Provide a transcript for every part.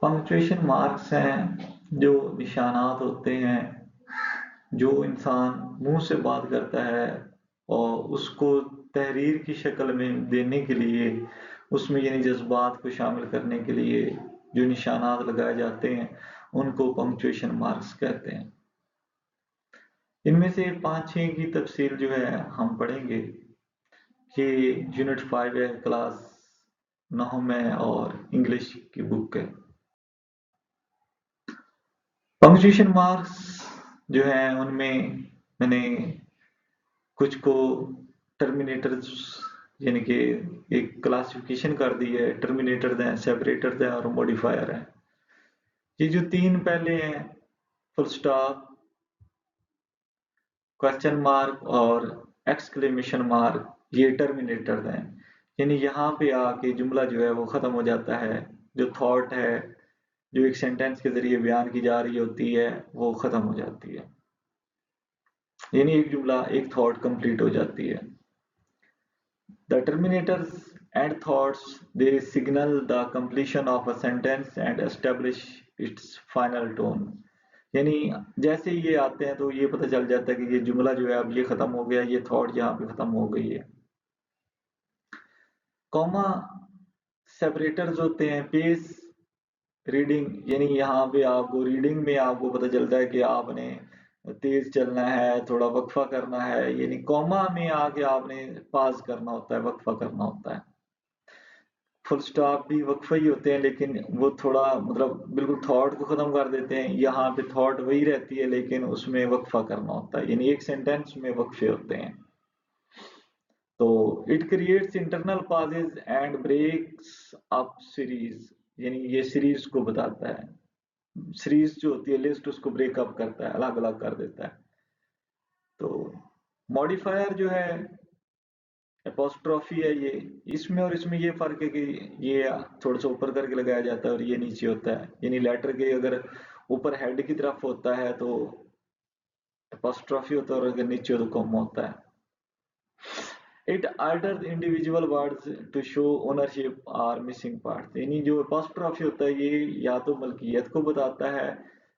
Punctuation marks हैं जो निशानात होते हैं जो इंसान मुंह से बात करता है और उसको तहरीर की शक्ल में देने के लिए उसमें यानी जज्बात को शामिल करने के लिए जो निशानात लगाए जाते हैं उनको पंक्चुएशन मार्क्स कहते हैं। इनमें से 5-6 की तफसील जो है हम पढ़ेंगे कि यूनिट 5 है, क्लास 9 में और इंग्लिश की बुक है। पंक्चुएशन मार्क्स जो है उनमें मैंने कुछ को टर्मिनेटर्स यानी कि एक क्लासिफिकेशन कर दी है। टर्मिनेटर हैं, सेपरेटर हैं और मॉडिफायर हैं। ये जो 3 पहले हैं, फुल स्टॉप, क्वेश्चन मार्क और एक्सक्लेमेशन मार्क, ये टर्मिनेटर हैं। यानी यहाँ पे आके जुमला जो है वो खत्म हो जाता है। जो थॉट है जो एक सेंटेंस के जरिए बयान की जा रही होती है वो खत्म हो जाती है। यानी एक जुमला एक थॉट कंप्लीट हो जाती है। The terminators and thoughts they signal the completion of a sentence and establish its final tone। यानी जैसे ये आते हैं तो ये पता चल जाता है कि ये जुमला जो है अब ये खत्म हो गया, ये थॉट यहाँ पे खत्म हो गई है। कॉमा सेपरेटर्स होते हैं पेस रीडिंग, यानी यहाँ पे आपको रीडिंग में आपको पता चलता है कि आपने तेज चलना है, थोड़ा वक्फा करना है, यानी कॉमा में आके आपने पास करना होता है, वक्फा करना होता है। फुल स्टॉप भी वक्फे ही होते हैं लेकिन वो थोड़ा मतलब बिल्कुल थॉट को खत्म कर देते हैं। यहाँ पे थॉट वही रहती है लेकिन उसमें वक्फा करना होता है, यानी एक सेंटेंस में वक्फे होते हैं। तो it creates internal pauses and breaks up series, यानी ये सीरीज को बताता है। सीरीज जो होती है लिस्ट उसको ब्रेकअप करता है, अलग अलग कर देता है। तो मॉडिफायर जो है एपोस्ट्रोफी है ये, इसमें और इसमें ये फर्क है कि ये थोड़ा सा ऊपर करके लगाया जाता है और ये नीचे होता है। यानी लेटर के अगर ऊपर हेड की तरफ होता है तो एपोस्ट्रोफी होता है और अगर नीचे हो तो कॉमा होता है। It orders individual words to show ownership और मिसिंग पार्ट्स, यानी जो एपोस्ट्रोफी होता है ये या तो मलकियत को बताता है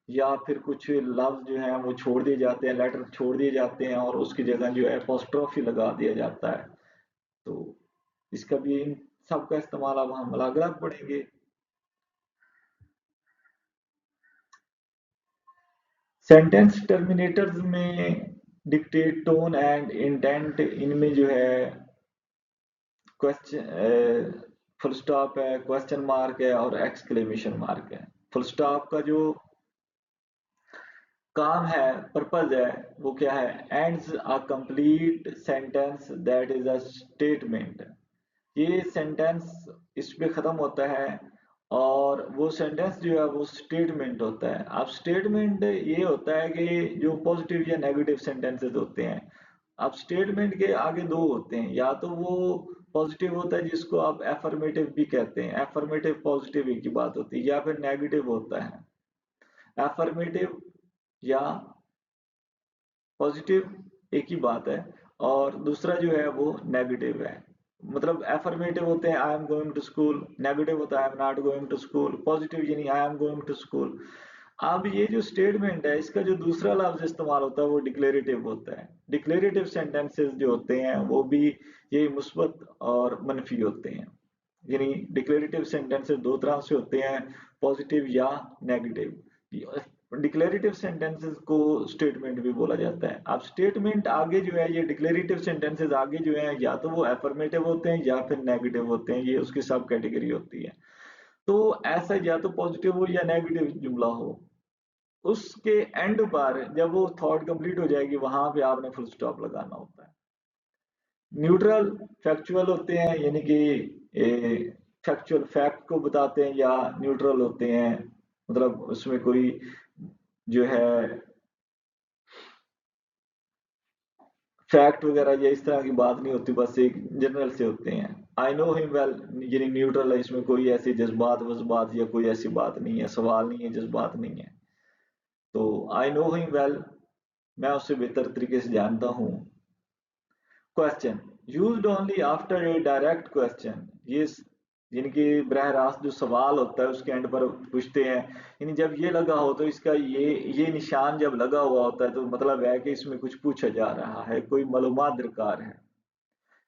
या फिर कुछ लफ्ज जो है वो छोड़ दिए जाते हैं, लेटर छोड़ दिए जाते हैं और उसकी जगह जो है एपोस्ट्रोफी लगा दिया जाता है। तो इसका भी इन सब का इस्तेमाल अब हम अलग अलग पढ़ेंगे। सेंटेंस टर्मिनेटर्स में डिक्टेट टोन एंड इंटेंट, इनमें जो है क्वेश्चन फुल स्टॉप है, क्वेश्चन मार्क है और एक्सक्लेमेशन मार्क है। फुल स्टॉप का जो काम है, पर्पज है, वो क्या है? Ends a complete sentence that is a statement. ये सेंटेंस इस पे खत्म होता है और वो सेंटेंस जो है वो स्टेटमेंट होता है। अब स्टेटमेंट ये होता है कि जो पॉजिटिव या नेगेटिव सेंटेंसेस होते हैं, अब स्टेटमेंट के आगे दो होते हैं, या तो वो पॉजिटिव होता है जिसको आप एफर्मेटिव भी कहते हैं, एफर्मेटिव पॉजिटिव एक ही बात होती है, या फिर नेगेटिव होता है। एफर्मेटिव या पॉजिटिव एक ही बात है और दूसरा जो है वो नेगेटिव है। मतलब एफर्मेटिव होते हैं I am going to school, negative होता है I am not going to school, positive यानी I am going to school. अब ये जो स्टेटमेंट है इसका जो दूसरा लफ्ज इस्तेमाल होता है वो डिक्लेरेटिव होता है। डिक्लेरेटिव सेंटेंसेस जो होते हैं वो भी ये मुस्बत और मनफी होते हैं। यानी डिक्लेरेटिव सेंटेंसेस दो तरह से होते हैं, पॉजिटिव या नेगेटिव। डिक्लेरेटिव सेंटेंसेस को स्टेटमेंट भी बोला जाता है। अब स्टेटमेंट आगे जो है, ये डिक्लेरेटिव सेंटेंसेस आगे जो है या तो वो एफर्मेटिव होते हैं या फिर नेगेटिव होते हैं, ये उसकी सब कैटेगरी होती है। तो ऐसा या तो पॉजिटिव हो या नेगेटिव जुमला हो, उसके एंड पर जब वो थॉट कंप्लीट हो जाएगी वहां पे आपने फुल स्टॉप लगाना होता है। न्यूट्रल फैक्चुअल होते हैं, यानी कि फैक्चुअल फैक्ट को बताते हैं, या न्यूट्रल होते हैं मतलब उसमें कोई जो है फैक्ट वगैरह या इस तरह की बात नहीं होती, बस एक जनरल से होते हैं। आई नो हिम वेल यानी न्यूट्रल है, इसमें कोई ऐसी जज्बात वजबात या कोई ऐसी बात नहीं है, सवाल नहीं है, जज्बात नहीं है। तो आई नो हिम वेल, मैं उससे बेहतर तरीके से जानता हूँ। Question used only after a direct question, ये जिनकी बरह रास्त जो सवाल होता है उसके एंड पर पूछते हैं, यानी जब ये लगा हो तो इसका ये निशान जब लगा हुआ होता है तो मतलब है कि इसमें कुछ पूछा जा रहा है, कोई मालूमात दरकार है।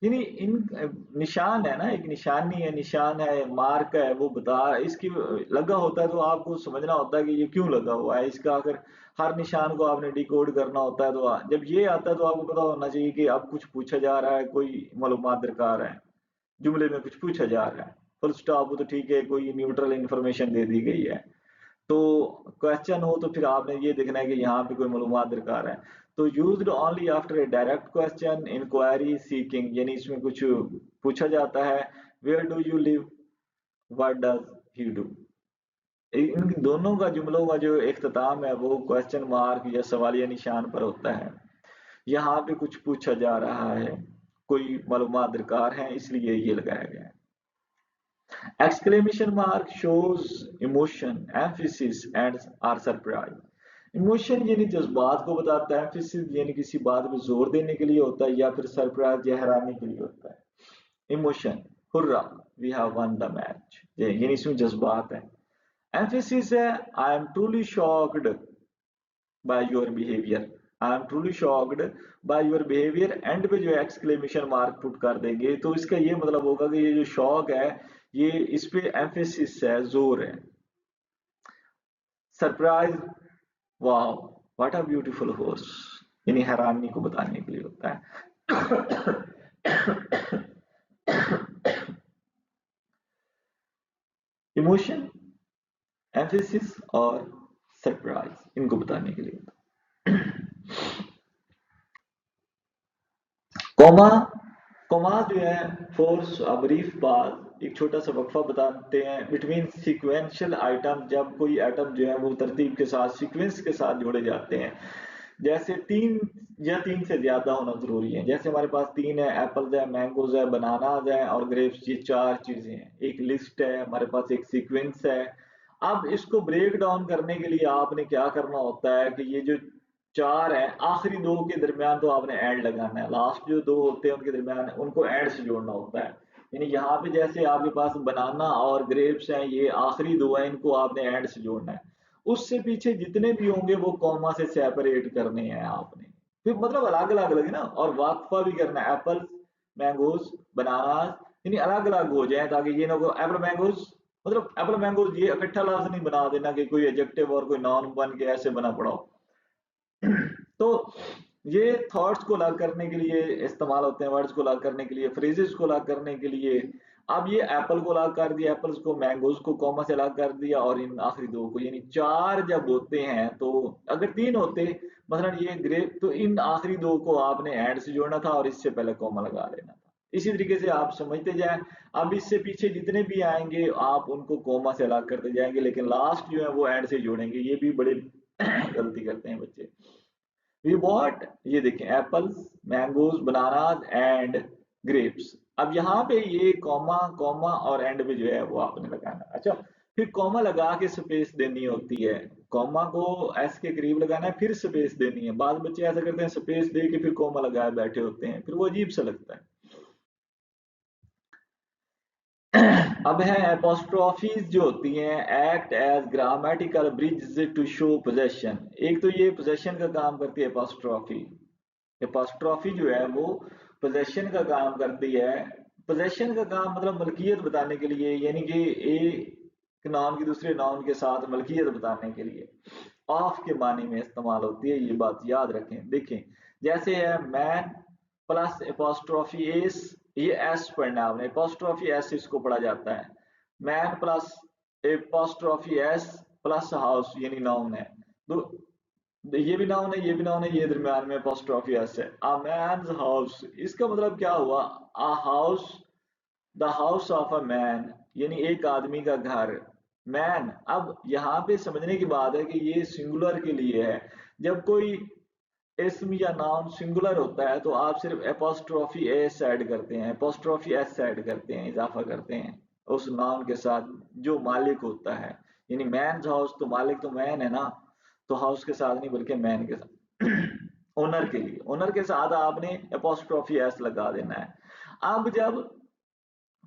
यानी इन निशान है ना, एक निशानी है, निशान है, मार्क है, वो बता इसकी लगा होता है तो आपको समझना होता है कि ये क्यों लगा हुआ है। इसका अगर हर निशान को आपने डिकोड करना होता है तो जब ये आता है तो आपको पता होना चाहिए कि अब कुछ पूछा जा रहा है, कोई मालूमात दरकार है, जुमले में कुछ पूछा जा रहा है। फुल स्टॉप तो ठीक है, कोई न्यूट्रल इंफॉर्मेशन दे दी गई है। तो क्वेश्चन हो तो फिर आपने ये देखना है कि यहाँ पे कोई मालूमात दरकार है। तो used only after a direct question, inquiry, seeking, यानी इसमें कुछ पूछा जाता है, where do you live, what does he do. इन दोनों का जुमलों का जो इख्तिताम है वो क्वेश्चन मार्क या सवालिया निशान पर होता है। यहाँ पे कुछ पूछा जा रहा है, कोई मालूमात दरकार है, इसलिए ये लगाया गया है। Exclamation mark shows emotion, emphasis and or surprise. Emotion यानी जज्बात को बताता है, एम्फेसिस यानी किसी बात पे जोर देने के लिए होता है, या फिर सरप्राइज या हैरानी के लिए होता है। Emotion, hurrah, we have won the match, यानी इसमें जज्बात है। एम्फेसिस है, I am truly shocked by your behaviour, I am truly shocked by your behaviour, end पे जो एक्सक्लेमेशन मार्क पुट कर देंगे तो इसका ये मतलब होगा कि ये जो शॉक है ये इस पे एम्फेसिस है, जोर है। Surprise, wow, what a beautiful horse, यानी हैरानी को बताने के लिए होता है। इमोशन, एम्फेसिस और सरप्राइज इनको बताने के लिए होता है। कोमा, कोमा जो है फोर्स ब्रीफ पास, एक छोटा सा वक्फा बताते हैं बिटवीन सीक्वेंशियल आइटम, जब कोई आइटम जो है वो तरतीब के साथ सीक्वेंस के साथ जोड़े जाते हैं। जैसे तीन या तीन से ज्यादा होना जरूरी है। जैसे हमारे पास तीन है, एप्पल्स है, मैंगोज है, बनानाज है और ग्रेप्स, ये चार चीजें हैं, एक लिस्ट है हमारे पास, एक सीक्वेंस है। अब इसको ब्रेक डाउन करने के लिए आपने क्या करना होता है कि ये जो चार है, आखिरी दो के दरमियान तो आपने एंड लगाना है, लास्ट जो दो होते हैं उनके दरमियान उनको एंड से जोड़ना होता है। यानी यहाँ पे जैसे आपके पास बनाना और ग्रेप्स हैं, ये आखिरी दो है, इनको आपने एंड से जोड़ना है। उससे पीछे जितने भी होंगे वो कॉमा से सेपरेट करने हैं आपने, फिर मतलब अलग अलग लगे ना, और वाकफा भी करना है, एप्पल, मैंगोज, बनानास, यानी अलग अलग हो जाए, ताकि ये ना को एप्पल मैंगोज, मतलब एप्पल मैंगोज ये इकट्ठा लफ्ज नहीं बना देना कि कोई एडजेक्टिव और कोई नाउन बन के ऐसे बना पड़ा हो। तो ये थॉट्स को अलग करने के लिए इस्तेमाल होते हैं, वर्ड्स को अलग करने के लिए, फ्रेजेस को अलग करने के लिए। अब ये एप्पल को अलग कर दिया, एप्पल्स को, मैंगोज को कॉमा से अलग कर दिया, और इन आखिरी दो को, यानी चार जब होते हैं तो अगर तीन होते मसलन ये ग्रेप, तो इन आखिरी दो को आपने एंड से जोड़ना था और इससे पहले कॉमा लगा लेना था। इसी तरीके से आप समझते जाएं। अब इससे पीछे जितने भी आएंगे आप उनको कॉमा से अलग करते जाएंगे, लेकिन लास्ट जो है वो एंड से जोड़ेंगे। ये भी बड़े गलती करते हैं बच्चे। वी बॉट, ये देखें, apples, mangoes, bananas and grapes. अब यहाँ पे ये कॉमा, कॉमा और एंड में जो है वो आपने लगाना। अच्छा, फिर कॉमा लगा के स्पेस देनी होती है, कॉमा को एस के करीब लगाना है, फिर स्पेस देनी है। बाद बच्चे ऐसा करते हैं, स्पेस दे के फिर कॉमा लगाए बैठे होते हैं, फिर वो अजीब सा लगता है। अब है एपोस्ट्रोफीज जो होती हैं, act as grammatical bridge to show possession. एक तो ये पोजेशन का काम करती है एपोस्ट्रोफी। एपोस्ट्रोफी जो है वो पोजेशन का काम करती है। पोजेशन का काम मतलब मलकियत बताने के लिए, यानी कि एक नाउन की दूसरे नाउन के साथ मलकियत बताने के लिए ऑफ के मानी में इस्तेमाल होती है, ये बात याद रखें। देखें, जैसे है मैन प्लस एपोस्ट्रोफी एस, ये एस पढ़ना है आपने, एपोस्ट्रोफी एस इसको पढ़ा जाता है। Man plus apostrophe S plus house, यानी नाउन है। तो ये भी नाउन है, ये भी नाउन है, ये दरमियान में एपोस्ट्रोफी एस है। अ मैन्स हाउस, इसका मतलब क्या हुआ, a house, the house of a man, यानी एक आदमी का घर। मैन, अब यहाँ पे समझने की बात है कि ये सिंगुलर के लिए है। जब कोई इसम या नाउन सिंगुलर होता है तो आप सिर्फ एपोस्ट्रोफी एस ऐड करते हैं, एपोस्ट्रोफी एस ऐड करते हैं, इजाफा करते हैं उस नाउन के साथ जो मालिक होता है। यानी मैन हाउस, तो मालिक तो मैन है ना, तो हाउस के साथ नहीं बल्कि मैन के साथ। ओनर के लिए, ओनर के साथ आपने एपोस्ट्रोफी एस लगा देना है। अब जब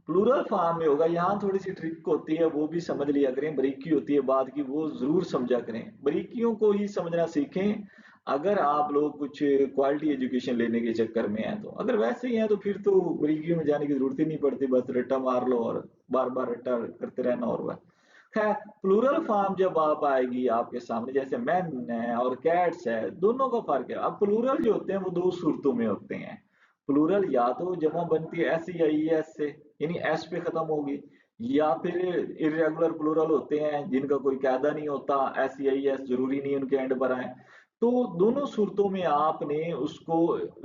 प्लूरल फॉर्म में होगा। यहाँ थोड़ी सी ट्रिक होती है, वो भी समझ लिया करें, बारीकी होती है बात की, वो जरूर समझा करें, बारीकियों को ही समझना सीखें। अगर आप लोग कुछ क्वालिटी एजुकेशन लेने के चक्कर में हैं, तो अगर वैसे ही हैं तो फिर तो बारीकियों में जाने की जरूरत ही नहीं पड़ती, बस रट्टा मार लो और बार बार रट्टा करते रहना। और वह खैर, प्लूरल फॉर्म जब आप आएगी आपके सामने, जैसे मैन है और कैट्स है, दोनों का फर्क है। अब प्लूरल जो होते हैं वो दो सूरतों में होते हैं। प्लूरल या तो जमा बनती है एस या ई एस से, यानी एस पे खत्म होगी, या फिर इरेगुलर प्लूरल होते हैं जिनका कोई कायदा नहीं होता, एस या ई एस जरूरी नहीं उनके एंड पर आए। तो दोनों सूरतों में आपने उसको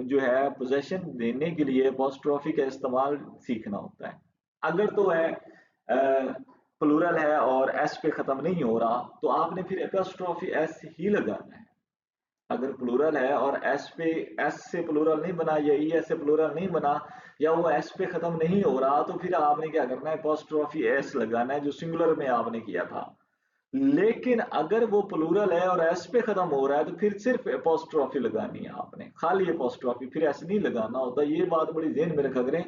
जो है पोजेशन देने के लिए अपोस्ट्रोफी का इस्तेमाल सीखना होता है। अगर तो है प्लूरल है और एस पे खत्म नहीं हो रहा, तो आपने फिर एपोस्ट्रोफी एस ही लगाना है। अगर प्लूरल है और एस पे, एस से प्लूरल नहीं बना या ई एस से प्लूरल नहीं बना, या वो एस पे खत्म नहीं हो रहा, तो फिर आपने क्या करना है, अपोस्ट्रोफी एस लगाना है जो सिंगुलर में आपने किया था। लेकिन अगर वो प्लूरल है और एस पे खत्म हो रहा है, तो फिर सिर्फ अपोस्ट्रोफी लगानी है आपने, खाली अपोस्ट्रोफी, फिर एस नहीं लगाना होता। ये बात बड़ी ध्यान में रखा करें।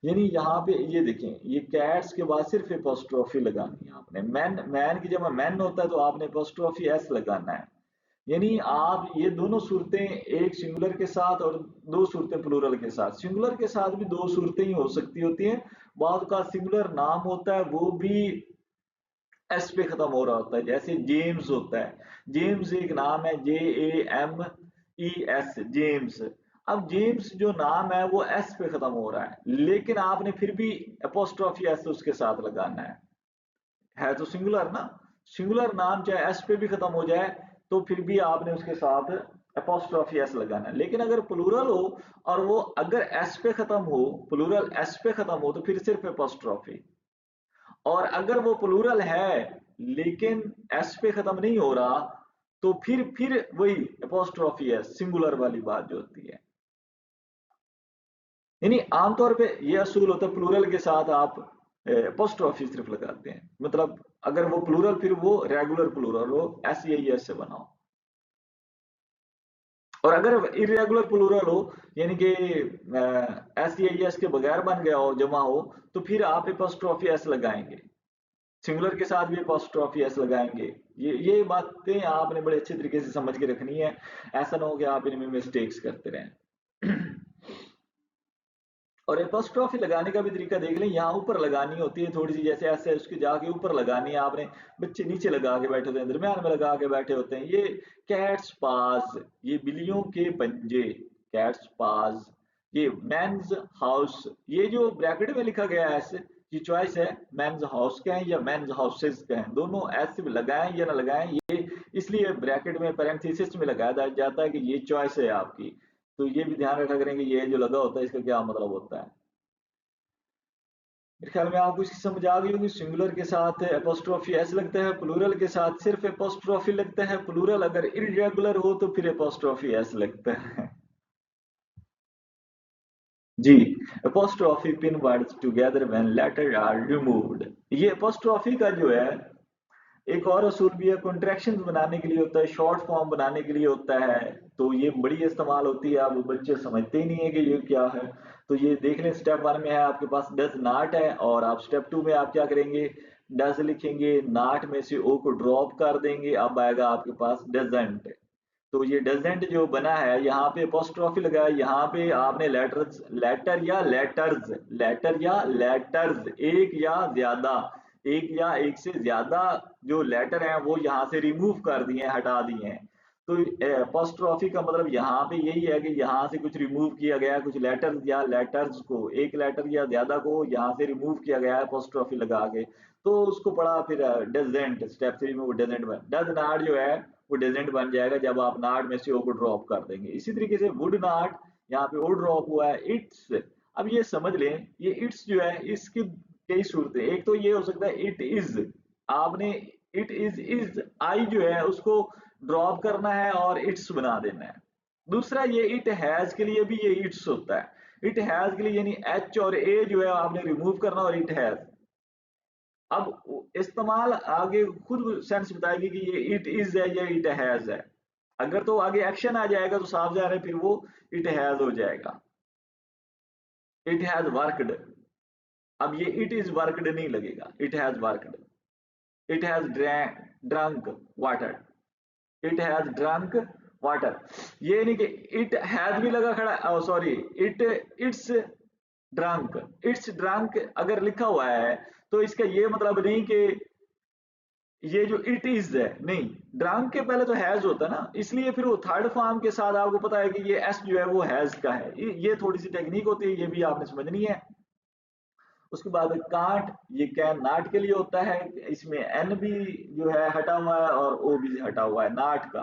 यानी यहाँ पे ये देखें, ये कैट्स के बाद सिर्फ अपोस्ट्रोफी लगानी है आपने। मैन, मैन की जब मैन होता है तो आपने अपोस्ट्रोफी एस लगाना है। यानी आप ये दोनों सूरतें, एक सिंगुलर के साथ और दो सूरतें प्लूरल के साथ, सिंगुलर के साथ भी दो सूरतें ही हो सकती होती हैं। बाद का सिंगुलर नाम होता है वो भी एस पे खत्म हो रहा होता है, जैसे जेम्स होता है। जेम्स एक नाम है, JAMES, जेम्स। अब जेम्स जो नाम है वो एस पे खत्म हो रहा है, लेकिन आपने फिर भी अपोस्ट्रोफी एस उसके साथ लगाना है तो सिंगुलर ना। सिंगुलर नाम चाहे एस पे भी खत्म हो जाए, तो फिर भी आपने उसके साथ अपोस्ट्रोफी एस लगाना है। लेकिन अगर प्लूरल हो और वो अगर एस पे खत्म हो, प्लूरल एस पे खत्म हो, तो फिर सिर्फ अपोस्ट्रोफी। और अगर वो प्लूरल है लेकिन एस पे खत्म नहीं हो रहा, तो फिर वही अपोस्ट्रोफी है, सिंगुलर वाली बात जो होती है। यानी आमतौर पे ये असूल होता है, प्लूरल के साथ आप अपोस्ट्रोफी सिर्फ लगाते हैं। मतलब अगर वो प्लूरल, फिर वो रेगुलर प्लूरल हो, एस या एस से बना हो। और अगर इरेगुलर प्लूरल हो, यानी कि एस या एस के बगैर बन गया हो, जमा हो, तो फिर आप अपोस्ट्रोफी एस लगाएंगे। सिंगुलर के साथ भी अपोस्ट्रोफी एस लगाएंगे। ये बातें आपने बड़े अच्छे तरीके से समझ के रखनी है। ऐसा ना हो कि आप इनमें मिस्टेक्स करते रहें। और एपोस्ट्रोफी लगाने का भी तरीका देख लें। यहाँ ऊपर लगानी होती है थोड़ी सी, जैसे ऐसे उसके जाके ऊपर लगानी है आपने। बच्चे नीचे लगा के बैठे होते हैं, दरम्यान में लगा के बैठे होते हैं। ये कैट्स पास, ये बिल्लियों के पंजे, कैट्स पास। ये मेंस हाउस, ये जो ब्रैकेट में लिखा गया है ऐसे, ये चॉइस है, मेंस हाउस कहें या मेंस हाउसेस कहें, दोनों ऐसे लगाएं या ना लगाएं, ये इसलिए ब्रैकेट में पैरेंथेसिस में लगाया जाता है कि ये चॉइस है आपकी। तो ये भी ध्यान रखा करें कि ये जो लगा होता है इसका क्या मतलब होता है। मेरे ख्याल में आपको इसकी समझ आ गई होगी। सिंगुलर के साथ एपोस्ट्रोफी एस लगता है, प्लूरल के साथ सिर्फ एपोस्ट्रोफी लगता है। प्लूरल अगर इरेगुलर हो तो फिर एपोस्ट्रोफी एस लगता है। जी, apostrophe pin words together when letter are removed. ये एपोस्ट्रोफी का जो है एक और असूल भी है, कॉन्ट्रैक्शन बनाने के लिए होता है, शॉर्ट फॉर्म बनाने के लिए होता है। तो ये बड़ी इस्तेमाल होती है, अब बच्चे समझते ही नहीं है कि ये क्या है। तो ये देख लें, स्टेप वन में है आपके पास डज नॉट है, और आप स्टेप टू में आप क्या करेंगे, डज लिखेंगे, नॉट में से ओ को ड्रॉप कर देंगे, अब आएगा आपके पास डजेंट। तो ये डजेंट जो बना है, यहाँ पे अपोस्ट्रोफी लगा है, यहाँ पे आपने लेटर्स, लेटर या लेटर्स, लेटर या लेटर्स, एक या ज्यादा, एक या एक से ज्यादा जो लेटर हैं वो यहाँ से रिमूव कर दिए हैं, हटा दिए हैं। तो अपोस्ट्रोफी का मतलब यहाँ पे यही है कि यहाँ से कुछ रिमूव किया गया है, कुछ लेटर्स या लेटर्स को, एक लेटर या ज्यादा को यहाँ से रिमूव किया गया है अपोस्ट्रोफी लगा के। तो उसको पढ़ा फिर डजेंट, स्टेप थ्री में वो डजेंट बन, डज नॉट जो है वो डेजेंट बन जाएगा जब आप नॉट में से ओ को ड्रॉप कर देंगे। इसी तरीके से वुड नॉट, यहाँ पे ओ ड्रॉप हुआ है, इट्स। अब ये समझ लें, ये इट्स जो है इसकी कई सूरतें, एक तो ये हो सकता है इट इज, आपने इट इज आई जो है उसको ड्रॉप करना है और इट्स बना देना है। दूसरा ये इट हैज के लिए भी ये इट्स होता है। इट हैज के लिए यानी एच और ए जो है आपने रिमूव करना, और इट हैज। अब इस्तेमाल आगे खुद सेंस बताएगी कि ये इट इज है या इट हैज है। अगर तो आगे एक्शन आ जाएगा तो साफ जा रहा है, फिर वो इट हैज हो जाएगा, इट हैज वर्कड। अब ये इट इज वर्कड नहीं लगेगा, it has worked, it has drunk water, it has drunk water. ये नहीं कि इट हैज भी लगा खड़ा, sorry, it it's drunk, it's drunk अगर लिखा हुआ है तो इसका ये मतलब नहीं कि ये जो इट इज है, नहीं, ड्रंक के पहले तो हैज होता है ना, इसलिए फिर वो थर्ड फॉर्म के साथ आपको पता है कि ये एस जो है वो हैज का है। ये थोड़ी सी टेक्निक होती है, ये भी आपने समझनी है। उसके बाद कांट, ये कैन नाट के लिए होता है, इसमें एन भी जो है हटा हुआ है और ओ भी हटा हुआ है नाट का।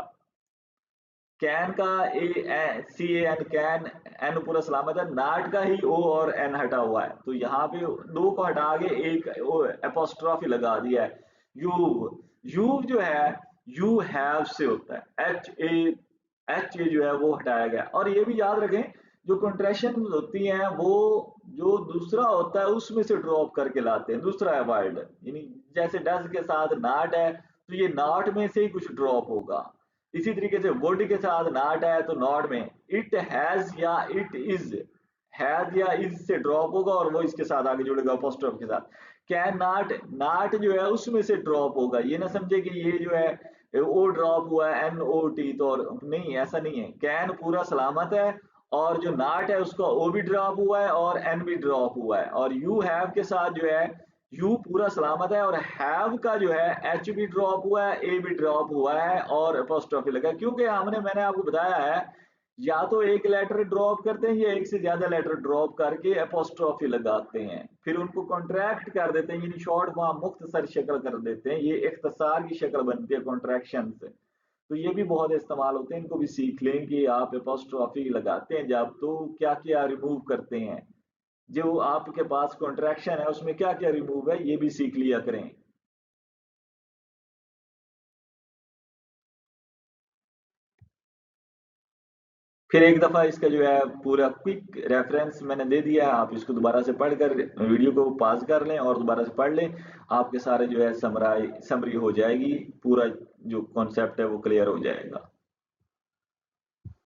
कैन का सी ए एन कैन, एन पूरा सलामत है, नाट का ही ओ और एन हटा हुआ है, तो यहाँ पे दो को हटा के एक एपोस्ट्रॉफी लगा दिया है। यू, यू जो है यू हैव से होता है, एच ए जो है वो हटाया गया। और ये भी याद रखें जो कंट्रैक्शन होती हैं वो जो दूसरा होता है उसमें से ड्रॉप करके लाते हैं, दूसरा है वर्ड, यानी जैसे डज के साथ नॉट है तो ये नॉट में से ही कुछ ड्रॉप होगा। इसी तरीके से वुड के साथ नॉट है तो नॉट में इट हैज या इट इज, हैज या इज से ड्रॉप होगा और वो इसके साथ आगे जुड़ेगा अपोस्ट्रोफ के साथ। कैन नॉट, नॉट जो है उसमें से ड्रॉप होगा, ये ना समझे कि ये जो है ओ ड्रॉप हुआ है एन ओ टी, तो नहीं, ऐसा नहीं है। कैन पूरा सलामत है और जो नॉट है उसका ओ भी ड्रॉप हुआ है और एन भी ड्रॉप हुआ है। और यू हैव के साथ जो है यू पूरा सलामत है और हैव का जो है एच भी ड्रॉप हुआ है, ए भी ड्रॉप हुआ है और अपोस्ट्रोफी लगा है। क्योंकि मैंने आपको बताया है या तो एक लेटर ड्रॉप करते हैं या एक से ज्यादा लेटर ड्रॉप करके अपोस्ट्रोफी लगाते हैं, फिर उनको कॉन्ट्रैक्ट कर देते हैं, यानी शॉर्ट फॉर्म मुख्तसर शक्ल कर देते हैं, ये इख्तिसार की शक्ल बनती है कॉन्ट्रैक्शन से। तो ये भी बहुत इस्तेमाल होते हैं, इनको भी सीख लें कि आप अपोस्ट्रोफी लगाते हैं जब तो क्या क्या रिमूव करते हैं, जो आपके पास कॉन्ट्रैक्शन है उसमें क्या क्या रिमूव है ये भी सीख लिया करें। फिर एक दफा इसका जो है पूरा क्विक रेफरेंस मैंने दे दिया है, आप इसको दोबारा से पढ़कर वीडियो को पॉज कर लें और दोबारा से पढ़ लें, आपके सारे जो है समरी हो जाएगी, पूरा जो कॉन्सेप्ट है वो क्लियर हो जाएगा।